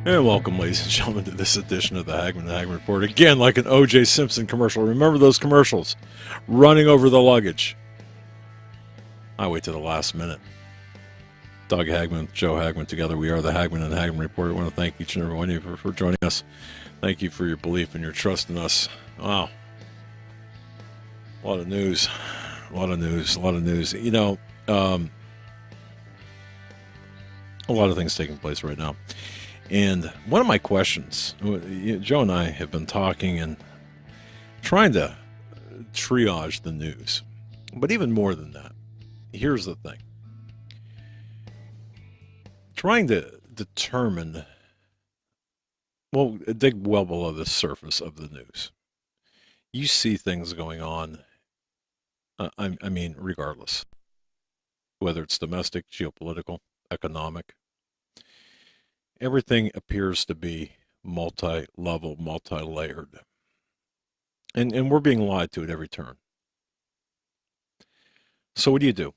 And welcome, ladies and gentlemen, to this edition of the Hagmann Report. Again, like an O.J. Simpson commercial. Remember those commercials? Running over the luggage. I wait to the last minute. Doug Hagmann, Joe Hagmann, together we are the Hagmann and Hagmann Report. I want to thank each and every one of you for joining us. Thank you for your belief and your trust in us. Wow. A lot of news. A lot of news. You know, a lot of things taking place right now. And one of my questions, Joe and I have been talking and trying to triage the news. But even more than that, here's the thing. Trying to determine, well, dig well below the surface of the news. You see things going on, I mean, regardless, whether it's domestic, geopolitical, economic. Everything appears to be multi-level, multi-layered. And we're being lied to at every turn. So what do you do?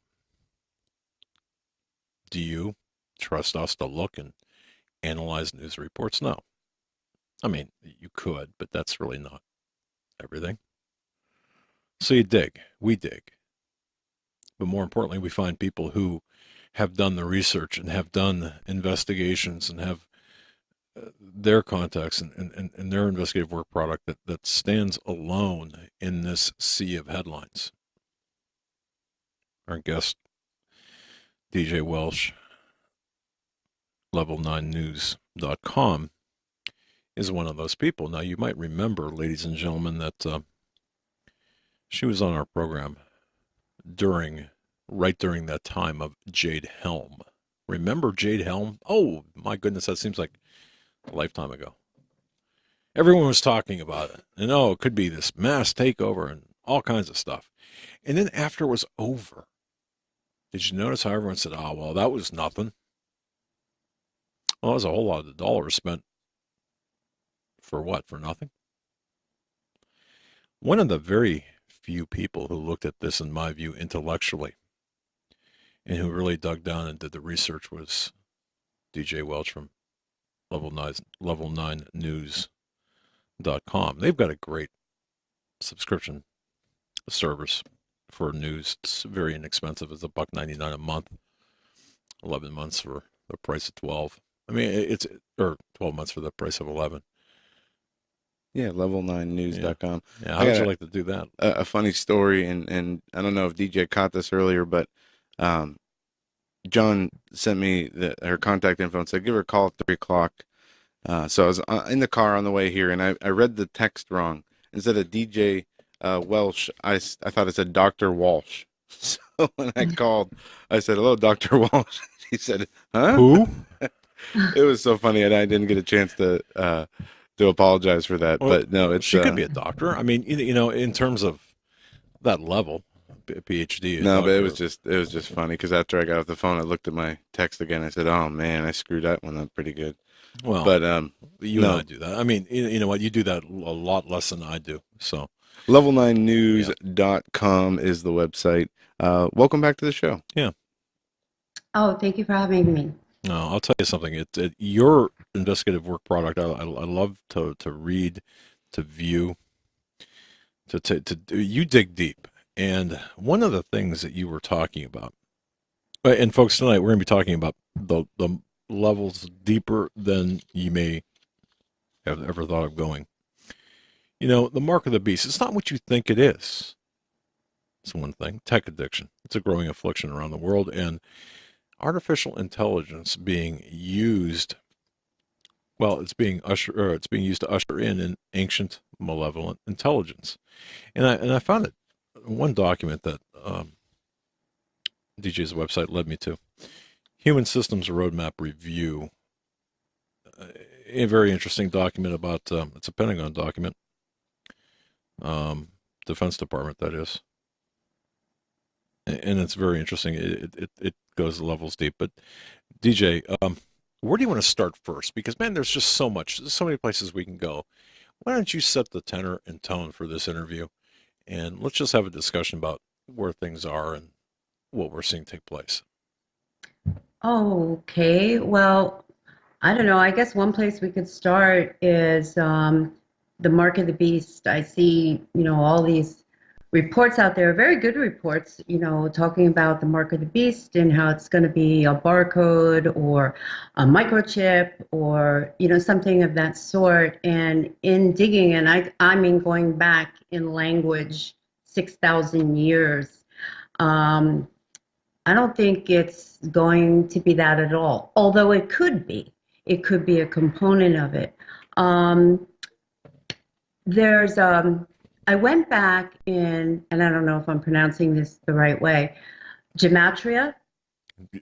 Do you trust us to look and analyze news reports? No. I mean, you could, but that's really not everything. So you dig. We dig. But more importantly, we find people who have done the research and have done investigations and have their contacts and their investigative work product that stands alone in this sea of headlines. Our guest, DJ Welsh, Level9News.com, is one of those people. Now, you might remember, ladies and gentlemen, that she was on our program right during that time of Jade Helm. Remember Jade Helm? Oh, my goodness, that seems like a lifetime ago. Everyone was talking about it. And it could be this mass takeover and all kinds of stuff. And then after it was over, did you notice how everyone said, oh, well, that was nothing? Well, that was a whole lot of dollars spent for what? For nothing? One of the very few people who looked at this, in my view, intellectually, and who really dug down and did the research was DJ Welch from Level9News.com. They've got a great subscription service for news. It's very inexpensive. It's $1.99 a month. 11 months for the price of 12. I mean, it's 12 months for the price of 11. Yeah, level9news.com. Yeah, how would you like to do that? A funny story, and I don't know if DJ caught this earlier, but John sent me her contact info and said, give her a call at 3 o'clock. So I was in the car on the way here, and I read the text wrong. Instead of DJ Welsh, I thought it said Dr. Walsh. So when I called, I said, hello, Dr. Walsh. He said, huh? Who? It was so funny, and I didn't get a chance to apologize for that. Well, but no, she could be a doctor. I mean, in terms of that level, PhD. No, but it was just funny because after I got off the phone, I looked at my text again. I said, "Oh man, I screwed that one up pretty good." Well, but you and I do that. I mean, you know what? You do that a lot less than I do. So, level9news.com is the website. Welcome back to the show. Yeah. Oh, thank you for having me. No, I'll tell you something. Your investigative work product. I love to read, to view, you dig deep. And one of the things that you were talking about, and folks, tonight we're going to be talking about the levels deeper than you may have ever thought of going. The mark of the beast. It's not what you think it is. It's one thing. Tech addiction. It's a growing affliction around the world, and artificial intelligence being used. Well, it's being used to usher in an ancient, malevolent intelligence, and I found it. One document that DJ's website led me to, Human Systems Roadmap Review, a very interesting document about, it's a Pentagon document, Defense Department, that is, and it's very interesting. It goes levels deep. But DJ, where do you want to start first? Because, man, there's just so many places we can go. Why don't you set the tenor and tone for this interview? And let's just have a discussion about where things are and what we're seeing take place. Okay, well, I don't know. I guess one place we could start is the mark of the beast. I see, all these reports out there, very good reports, talking about the mark of the beast and how it's going to be a barcode or a microchip or, something of that sort. And in digging, and I mean, going back in language 6,000 years, um, I don't think it's going to be that at all, although it could be. It could be a component of it. Um, there's, I went back in, and I don't know if I'm pronouncing this the right way, gematria.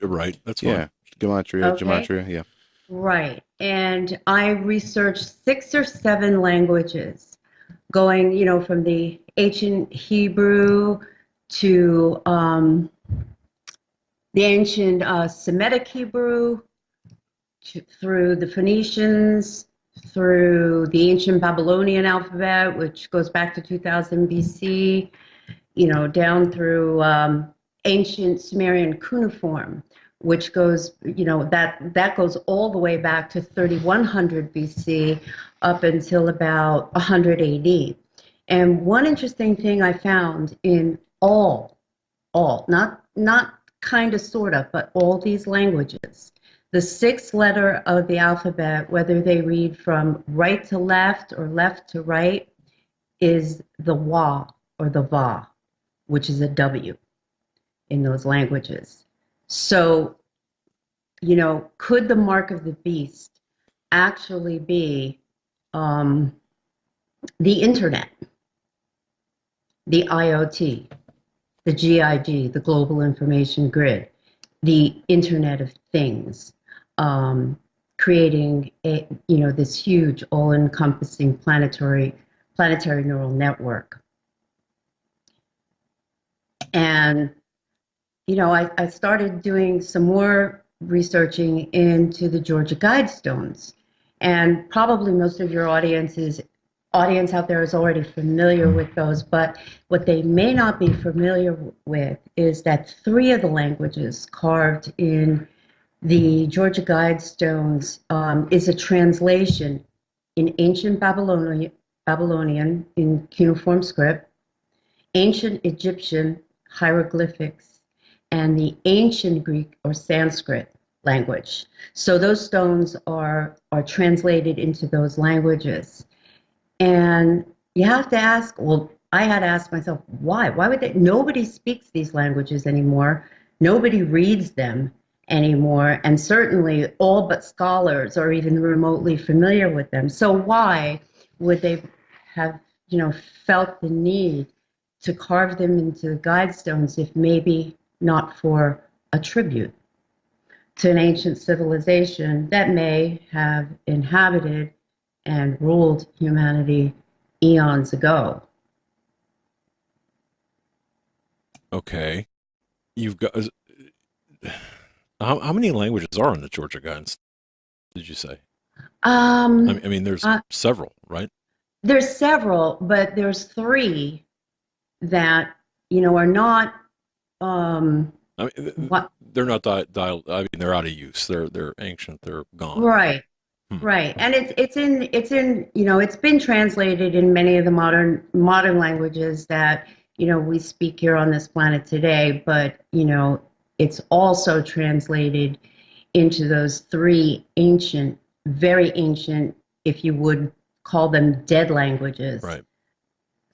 Right. That's Yeah, fine. gematria, Okay. gematria. Yeah. Right. And I researched 6 or 7 languages, going, from the ancient Hebrew to the ancient Semitic Hebrew, through the Phoenicians, through the ancient Babylonian alphabet, which goes back to 2000 BC, down through ancient Sumerian cuneiform, which goes, that goes all the way back to 3100 BC up until about 100 AD. And one interesting thing I found in not kind of, sort of, but all these languages, the 6th letter of the alphabet, whether they read from right to left or left to right, is the wa or the va, which is a W in those languages. So, could the mark of the beast actually be the internet, the IoT, the GIG, the Global Information Grid, the Internet of Things, creating this huge, all-encompassing planetary neural network. And I started doing some more researching into the Georgia Guidestones, and probably most of your audience out there is already familiar with those, but what they may not be familiar with is that 3 of the languages carved in the Georgia Guidestones is a translation in ancient Babylonian in cuneiform script, ancient Egyptian hieroglyphics, and the ancient Greek or Sanskrit language. So those stones are translated into those languages. And you have to ask, well, I had to ask myself, why? Why would they? Nobody speaks these languages anymore. Nobody reads them anymore. And certainly all but scholars are even remotely familiar with them. So why would they have, felt the need to carve them into the guidestones if maybe not for a tribute to an ancient civilization that may have inhabited and ruled humanity eons ago? Okay. You've got how many languages are in the Georgia Guidance? Did you say? Um, I mean, there's uh, several, right? there's several, but there's 3 that are not I mean, what they're not dialed. I mean, they're out of use. They're ancient. They're gone. right. Hmm. Right, and it's in it's been translated in many of the modern languages that we speak here on this planet today, but it's also translated into those 3 ancient, very ancient, if you would call them dead languages. Right.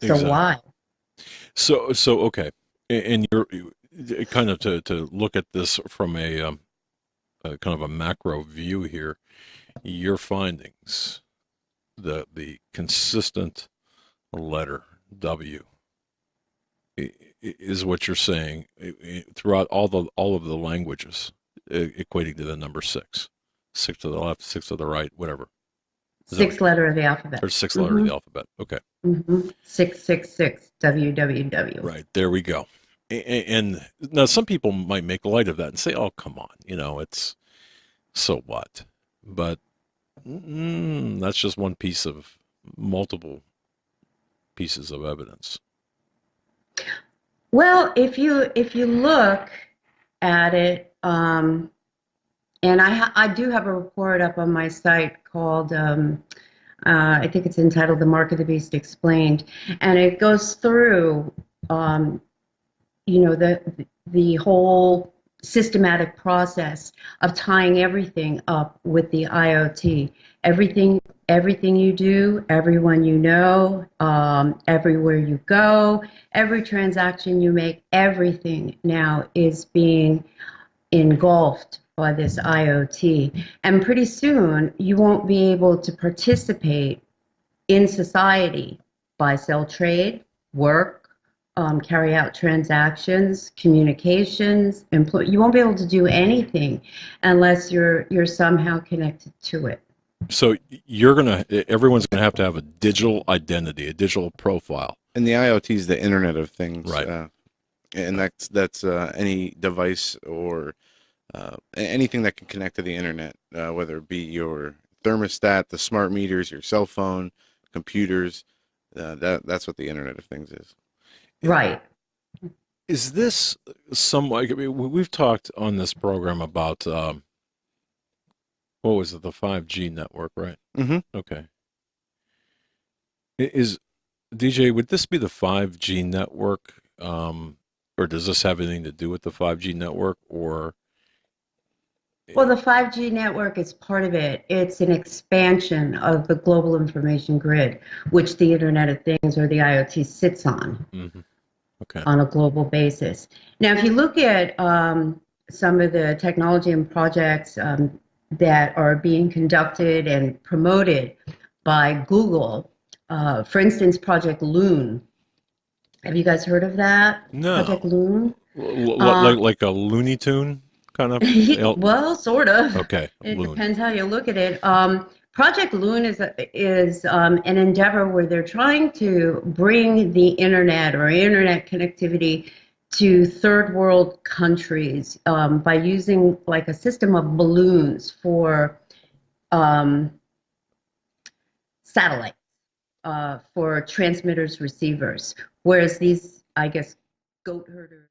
So Exactly. why? So okay, and kind of to look at this from a kind of a macro view here. Your findings, the consistent letter W is what you're saying throughout all of the languages, equating to the number 6, 6 to the left, 6 to the right, whatever. Is that what 6th letter of the alphabet. or 6th letter of the alphabet? Okay, 666 WWW. right there we go. And now some people might make light of that and say, "Oh, come on, it's so what?" But that's just one piece of multiple pieces of evidence. Well, if you look at it And I do have a report up on my site called, I think it's entitled The Mark of the Beast Explained. And it goes through, the whole systematic process of tying everything up with the IoT. Everything you do, everyone you know, everywhere you go, every transaction you make, everything now is being engulfed by this IoT. And pretty soon you won't be able to participate in society, buy, sell, trade, work, carry out transactions, communications, you won't be able to do anything unless you're somehow connected to it. So everyone's gonna have to have a digital identity, a digital profile. And the IoT is the Internet of Things, Right. and that's any device or anything that can connect to the internet, whether it be your thermostat, the smart meters, your cell phone, computers. That's what the Internet of Things is. Right. Is this somewhat? I mean, we've talked on this program about what was it, the 5G network, right? Mm-hmm. Okay. Is DJ? Would this be the 5G network, or does this have anything to do with the 5G network, or? Well, the 5G network is part of it. It's an expansion of the global information grid, which the Internet of Things, or the IoT, sits on. Mm-hmm. Okay. On a global basis. Now, if you look at some of the technology and projects that are being conducted and promoted by Google, for instance, Project Loon. Have you guys heard of that? No. Project Loon? Like a Looney Tune kind of? Well, sort of. Okay. It Loon. depends how you look at it. Project Loon is an endeavor where they're trying to bring the internet or internet connectivity to third world countries by using like a system of balloons for satellites, for transmitters, receivers. Whereas these, I guess, goat herders